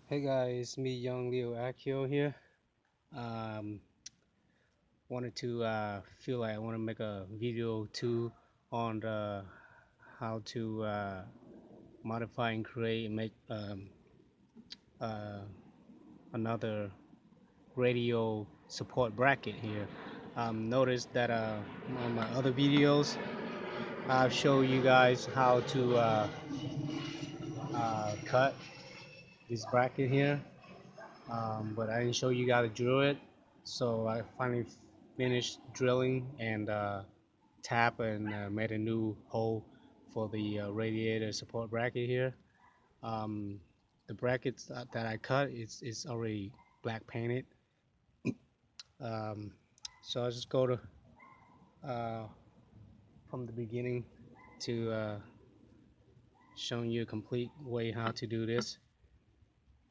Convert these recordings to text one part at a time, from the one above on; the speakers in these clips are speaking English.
Hey guys, me Young Leo Akio here. Um, wanted to feel like I want to make a video too on how to modify and create and make uh, another radio support bracket here. Notice that on my other videos I've shown you guys how to cut this bracket here, but I didn't show you how to drill it. So I finally finished drilling and tap and made a new hole for the radiator support bracket here. Um, the brackets that I cut is already black painted. Um, so I'll just go to uh, from the beginning to showing you a complete way how to do this.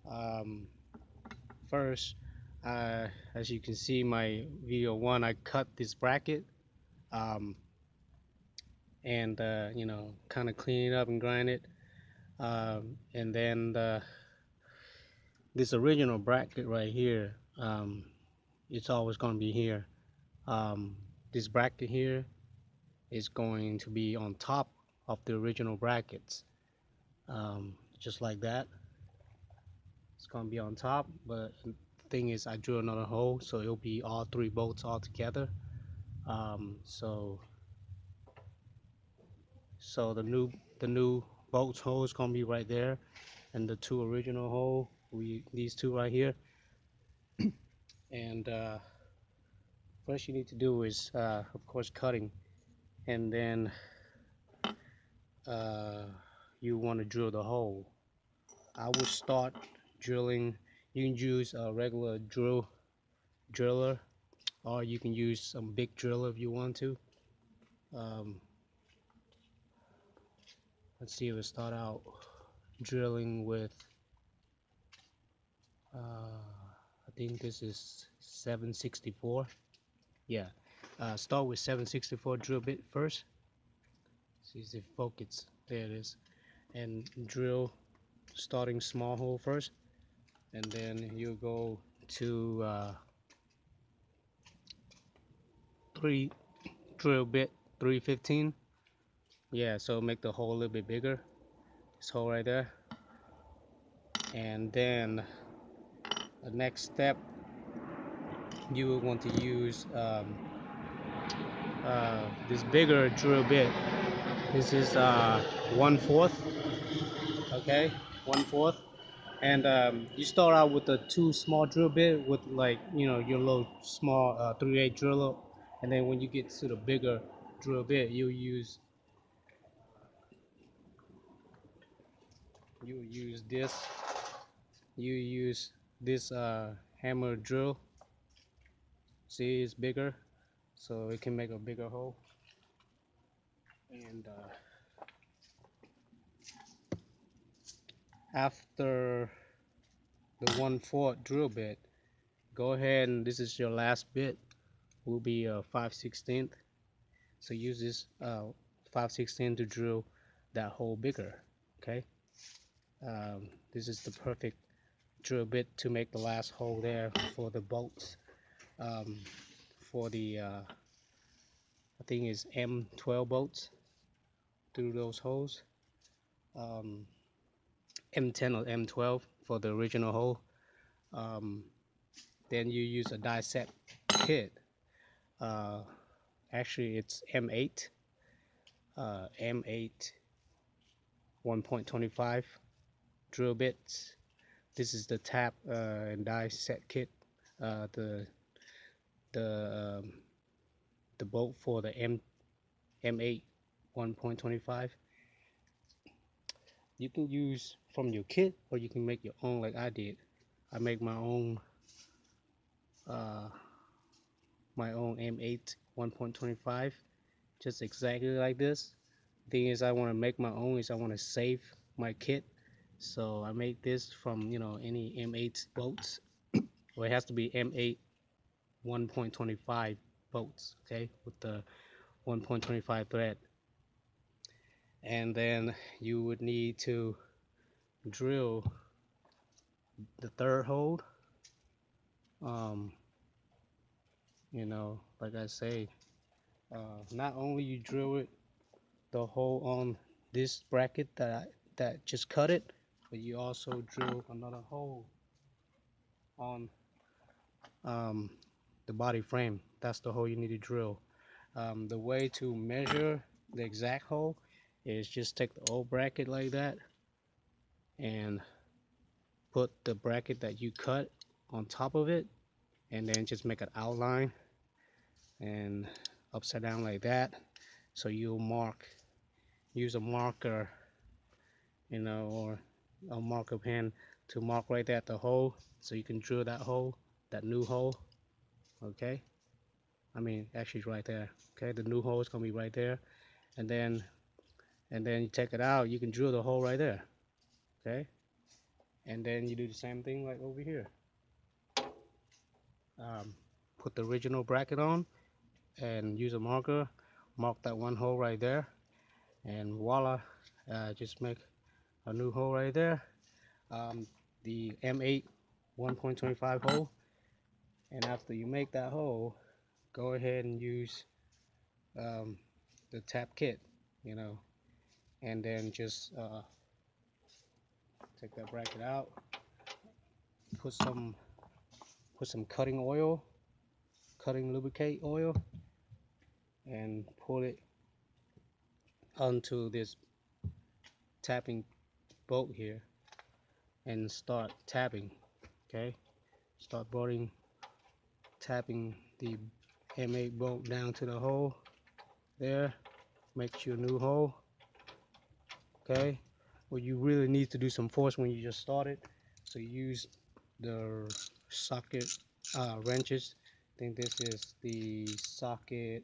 Um, First, as you can see my video one, I cut this bracket um, and kind of clean it up and grind it. And then this original bracket right here, it's always going to be here. This bracket here is going to be on top of the original brackets, just like that. It's going to be on top, but the thing is I drew another hole, so it'll be all three bolts all together. So the new bolts hole is going to be right there, and the two original hole, these two right here. And first you need to do is of course cutting, and then uh, you want to drill the hole. I would start drilling. You can use a regular driller, or you can use some big driller if you want to. um, let's see, we'll start out drilling with I think this is 764. Yeah, start with 764 drill bit first. See if it focus. There it is. And drill, starting small hole first, and then you go to 3 drill bit 315. Yeah, so make the hole a little bit bigger, this hole right there. And then the next step, you will want to use this bigger drill bit. This is 1/4. Okay, 1/4. And you start out with a two small drill bit with, like, your little small 3/8 driller, and then when you get to the bigger drill bit, you use this hammer drill. See, it's bigger, so it can make a bigger hole. And after the 1/4 drill bit, go ahead, and this is your last bit, will be a 5/16. So use this 5/16 to drill that hole bigger. Okay, this is the perfect drill bit to make the last hole there for the bolts, um, for the I think it's M12 bolts through those holes, um, M10 or M12 for the original hole. um, then you use a die set kit. uh, Actually it's M8, M8 1.25 drill bits. This is the tap and die set kit. Uh, the the um, the bolt for the M8 1.25. You can use from your kit, or you can make your own like I did. I make uh, my own M8 1.25, just exactly like this. Thing is, I want to make my own is I want to save my kit, so I make this from any M8 bolts, or it has to be M8 1.25 bolts, okay, with the 1.25 thread. And then you would need to drill the third hole. You know, like I say, not only you drill it the hole on this bracket that just cut it, but you also drill another hole on um, the body frame. That's the hole you need to drill. The way to measure the exact hole is just take the old bracket like that and put the bracket that you cut on top of it, and then just make an outline and upside down like that. So you'll use a marker, you know, or a marker pen to mark right there at the hole, so you can drill that hole, that new hole. Okay, I mean actually right there. Okay, the new hole is gonna be right there, and then you take it out, you can drill the hole right there. Okay, and then you do the same thing like over here. Put the original bracket on and use a marker, mark that one hole right there, and voila, just make a new hole right there. The M8 1.25 hole, and after you make that hole, go ahead and use um, the tap kit, you know, and then just take that bracket out, put some cutting oil, cutting lubricate oil, and put it onto this tapping bolt here and start tapping. Okay, start tapping the M8 bolt down to the hole there. Make your new hole. Okay, well, you really need to do some force when you just started, so use the socket wrenches. I think this is the socket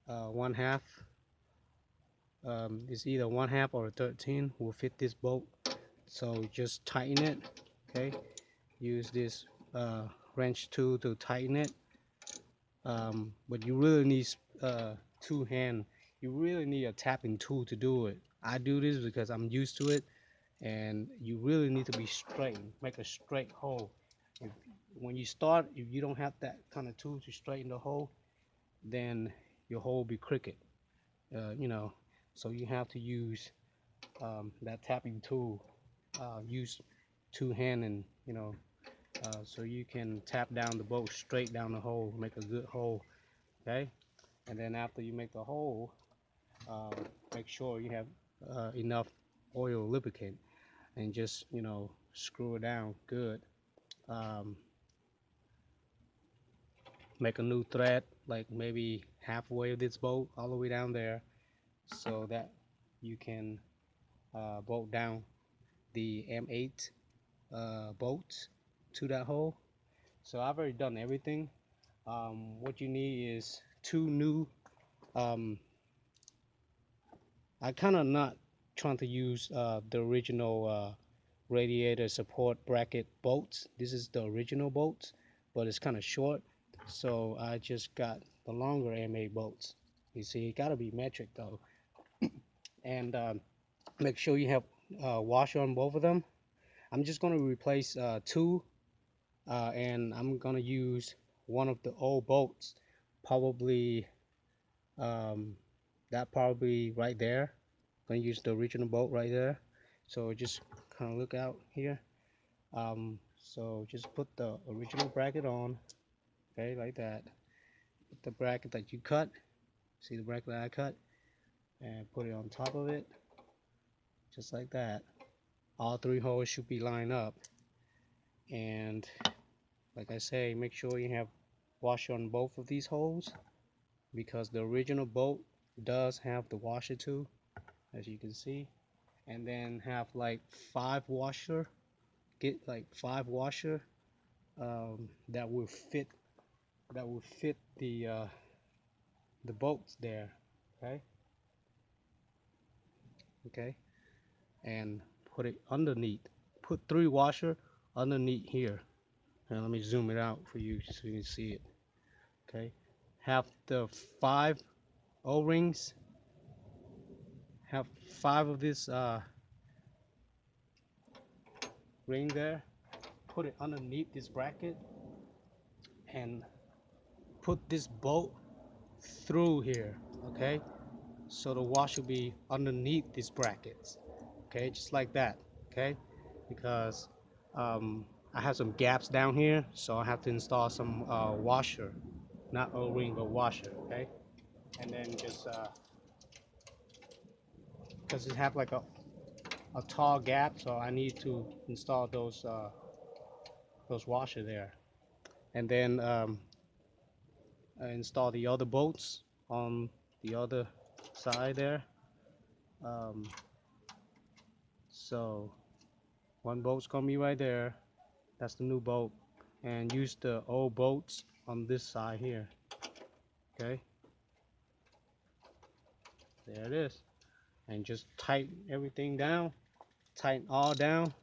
1/2. It's either 1/2 or a 13 will fit this bolt, so just tighten it. Okay, use this wrench tool to tighten it. But you really need two hand. You really need a tapping tool to do it. I do this because I'm used to it, and you really need to be straight. Make a straight hole. If, when you start, if you don't have that kind of tool to straighten the hole, then your hole will be crooked. You know, so you have to use that tapping tool. Use two hand, and you know, so you can tap down the bolt straight down the hole, make a good hole. Okay, and then after you make the hole, uh, make sure you have enough oil lubricant, and just, you know, screw it down good. um, Make a new thread like maybe halfway of this bolt all the way down there, so that you can bolt down the M8 bolts to that hole. So I've already done everything. What you need is two new I kind of not trying to use the original radiator support bracket bolts. This is the original bolts, but it's kind of short, so I just got the longer M8 bolts. You see, it got to be metric though, and make sure you have washer on both of them. I'm just going to replace two, and I'm going to use one of the old bolts, probably um, that probably right there. Gonna use the original bolt right there. So just kind of look out here. So just put the original bracket on, okay, like that. Put the bracket that you cut, see the bracket that I cut, and put it on top of it, just like that. All three holes should be lined up. And like I say, make sure you have washer on both of these holes, because the original bolt does have the washer too, as you can see. And then have like 5 washer, get like 5 washer that will fit the bolts there. Okay, okay, and put it underneath. Put 3 washer underneath here. And let me zoom it out for you so you can see it. Okay, have the 5 O-rings. Have 5 of this ring there. put it underneath this bracket and put this bolt through here, okay? So the wash will be underneath these brackets, okay, just like that, okay? Because I have some gaps down here, so I have to install some washer, not O-ring but washer, okay? And then just because it have like a tall gap, so I need to install those washer there, and then I install the other bolts on the other side there. Um, so one bolt's gonna be right there. That's the new bolt, and use the old bolts on this side here. Okay, there it is, and just tighten everything down. Tighten all down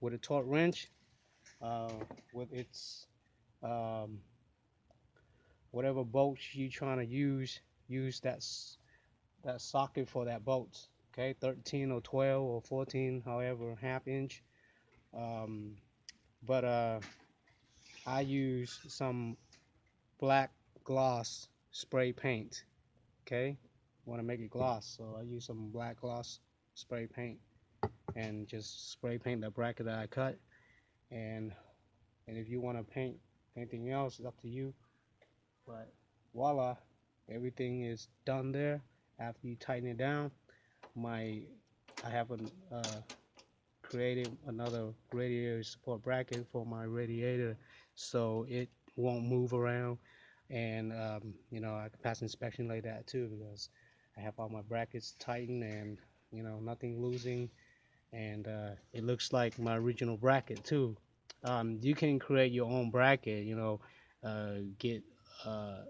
with a torque wrench. Uh, with its whatever bolts you trying to use that socket for that bolt. Okay, 13 or 12 or 14, however, half inch. Um, but I use some black gloss spray paint. Okay, want to make it gloss, so I use some black gloss spray paint and just spray paint the bracket that I cut. And if you want to paint anything else, it's up to you. But voila, everything is done there. After you tighten it down, I have created another radiator support bracket for my radiator, so it won't move around, and I can pass inspection like that too, because I have all my brackets tightened and nothing losing, and it looks like my original bracket too. You can create your own bracket, get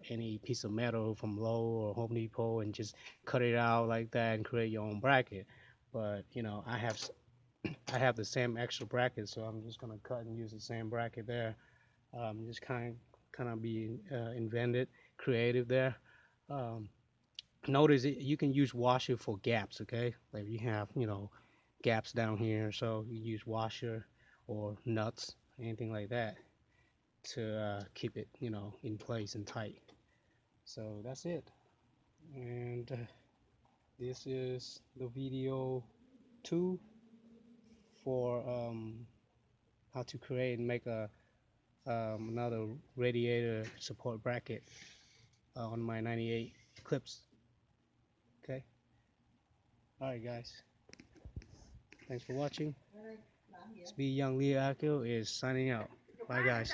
any piece of metal from Lowe's or Home Depot and just cut it out like that and create your own bracket. But I have the same extra bracket, so I'm just gonna cut and use the same bracket there. Just kind of be invented, creative there. Um, Notice you can use washer for gaps, okay? Like if you have gaps down here, so you use washer or nuts, anything like that, to keep it in place and tight. So that's it, and this is the video 2 for how to create and make another radiator support bracket on my 98 Eclipse. Okay, all right guys, thanks for watching. It's me, Young Leo Akio, is signing out. Bye guys.